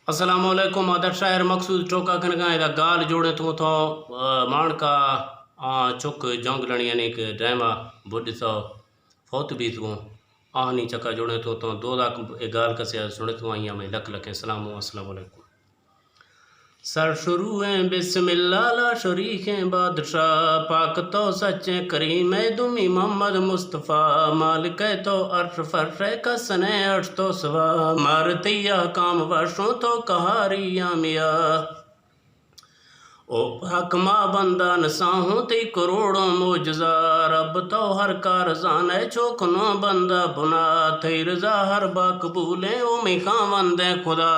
अस्सलाम वालेकुम आदर शायर मकसूद चौका खनगा इदा गाल जोड़े तो मान का चुक जोंग लणी यानी कि ड्रामा बुढ़ सौ फौत भी तू आहनी चक्का जोड़े तो 2 लाख गाल कसे सुने तो आई में लख लख अस्सलाम वालेकुम। सर शुरू हैं बिस्मिल्लाह ला शरीक हैं बादशाह पाक तो सच्चे करीम है दुमी मोहम्मद मुस्तफ़ा मालिक है तो अर्श फर्श है कसने अर्श तो सवा मारतिया काम वर्षों तो कहारिया मिया ओ हकमा बंदा नसाहूं ती करोड़ों मोजजा रब तो हर कार जान है चोकनो बंदा बुना थई रजा हर बाकबूले ओ मिखा वंदे खुदा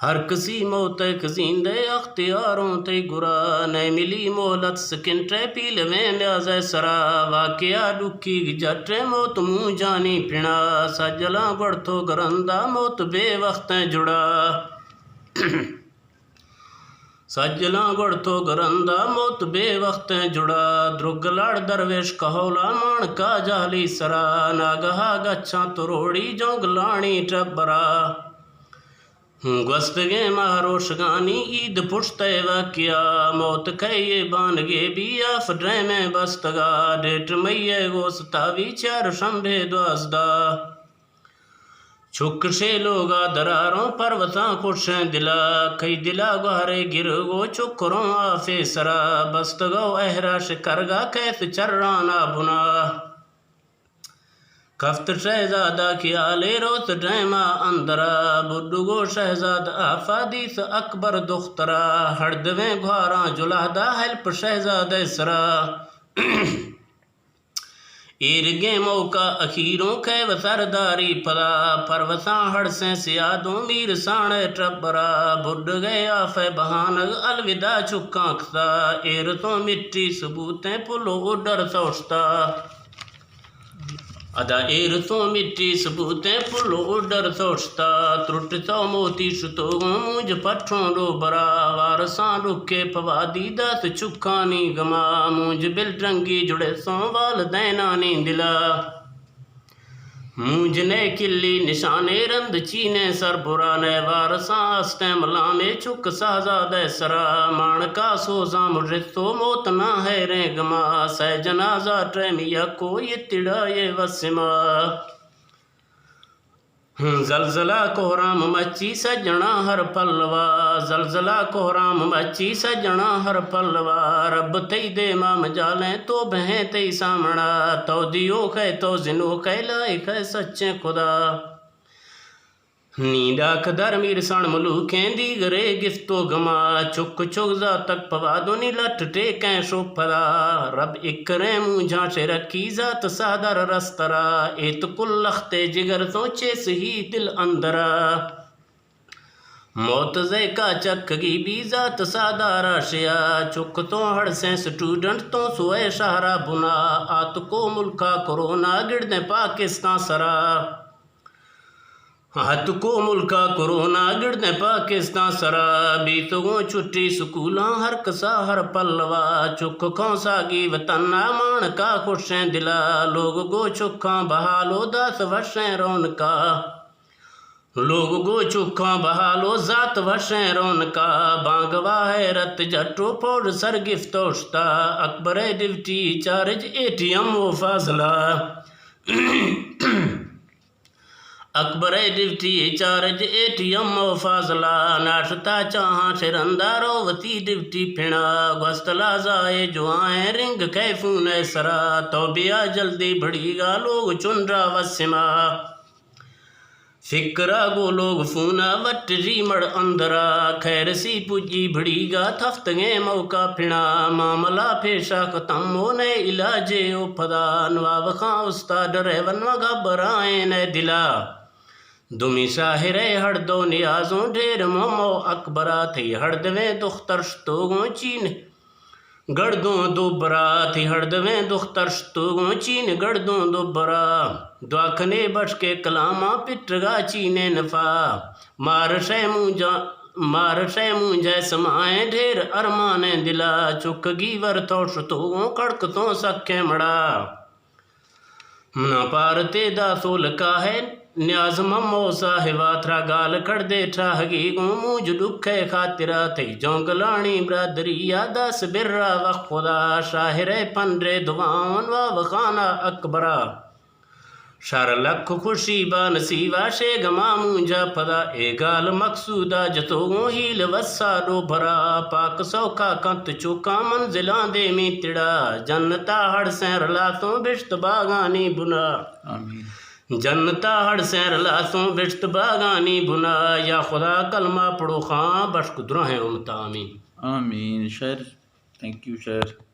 हर किसी मौत जिंदे अख्तियारों ते गुरा नहीं मिली मोहलत सकिंटे पील में न्याज सरा वाकया दुखी जटे मौत मुँह जानी पिना सजला गढ़ तो गरंदा मौत बे वक्त जुड़ा सजला गढ़ तो गरंदा मौत बे वक्त जुड़ा द्रुगलाड़ दरवेश कहोला मान का जाली सरा नागहा गच्छा तरोड़ी जोगलाणी टबरा गस्तगे मारोशगानी ईद पुश्ते वकिया मौत कहे बानगे बिया फड्रे में बस्तगा डेट मैये गोस्तावी चार शंभे द्वाजदा छुक से लोगा दरारों परवता कुछ दिला कई दिला गुहारे गिर गो चुकरों आफे सरा बस्तगो अहरा शिकरगा कैफ चर्राना बुना कफ्त शहजादा की आले रोत ड्रामा अंदरा बुड्डुगो शहजादा आफादीस अकबर दुख्तरा हरदवे घारा जुलादा हेल्प शहजादा सरा इरगे मौका अखीरों कै वसरदारी पला परवसा हड़ से सियादों मीर साण टबरा बुड गया फे बहानग अलविदा चुका खसा एर तो मिट्टी सबूतें पुलो उडर सोचता अदा एर तो मिट्टी सबूते पुलो डर सोचता त्रुट तो मोती शुतो मुझ पठों रो बरा वारसा रुके पवादी दस चुकानी गमा मुझ बिल रंगी जुड़े सोवाल दैनानी दिला मुझ ने किल्ली निशाने रंद चीने सर पुराने वारसा अस्ते मलामे चुक साजादे सरा मानका सोजा मुझे तो मौत ना है रे गमा सह जनाजा ट्रेमिया को ये तिड़ाए वसिमा जलजला कोहराम मच्ची सजना हर पल्लवा जलजला कोहराम मच्ची सजना हर पल्लवा रब तई दे माम जाले तो बहें तई सामना तो दियो कै तो जिनो कै लाई कै सच्चे खुदा नींदा कदर मीर सण मलूखें दी गरे गिफ्तो गमा चुक चुगजा तक पवादोनी लट टेकें शोपरा रब इकरे मुझा से रखी जात सादर रस्तरा एत कुल लखते जिगर सोचे सही दिल अंदरा मौत जे का चक्की भी जात सादारा शिया चुक तो हड़ से स्टूडेंट तो सोए शहरा बुना आत को मुल्का कोरोना गिरदे पाकिस्तान सरा हत को मुल्का कोरोना गिरदे पाकिस्तान सरा बीतगो छुट्टी स्कूला हर कसा हर पल्लवा चुक सागी वतना मान का खुशें दिला लोग गो चुखा बहालो 10 वर्षें रौनका लोग गो चुखा बहालो 7 वर्षें रौनका बांगवा है रत जट्टो पोड़ सर गिफ्तोश्ता अकबर डिप्टी चार्ज ATM वो फाजला अकबर डिप्टी चार्ज ATM फाजला नाशता चाहा शिरंदारो वती डिप्टी फिणा गस्तला जाए जुआएं रिंग कैफून सरा तो बिया जल्दी बढ़ीगा लोग चुनरा वसिमा फिक्रा गो लोग फूना वट रीमड़ अंदरा खैर सी पुजी भड़ीगा थफ्तगे मौका फिणा मामला पेशा खत्म होने इलाजे ओ फदा नवाब खां उस्ताद रेवन घबराए न दिला दुमी शाहिर हड़ दो नियाजों ढेर मोमो अकबरा थी हड़दवे दुख्तर तोगों चीन गढ़दों दोबरा थी हड़दवे दुख्तर तोगों चीन गढ़दों दोबरा द्वाखने बच के कलामा पिटगा चीने नफा मार शे मुझे समाए ढेर अरमाने दिला चुक गीवर तो शतोगों कड़क तो सखे मड़ा ना पारते दा सोल का है نیاز ممو صاحبہ تھرا گال کڑ دے ٹھا حقیقوں موج دکھے خاطرہ تھی جونگلانی برادری یادہ سبرہ وقت خدا شاہر پنڈے دعاون و وخانہ اکبرہ شار لکھ خوشی با نصیبہ شے گما مونجا پدا اے گال مقصودہ جتوں ہیل وسالو بھرا پاک سوکھا کنت چوکا منزلان دے میں تڑا جنتا ہڑ سیر لاتوں بشت باغانی بنا آمین جنتا ہڑ سیر لاتوں بشت باغانی بنا یا خدا کلمہ پڑھو خاں بشک درہیں امتا آمین آمین. شاعر تھینک یو شاعر.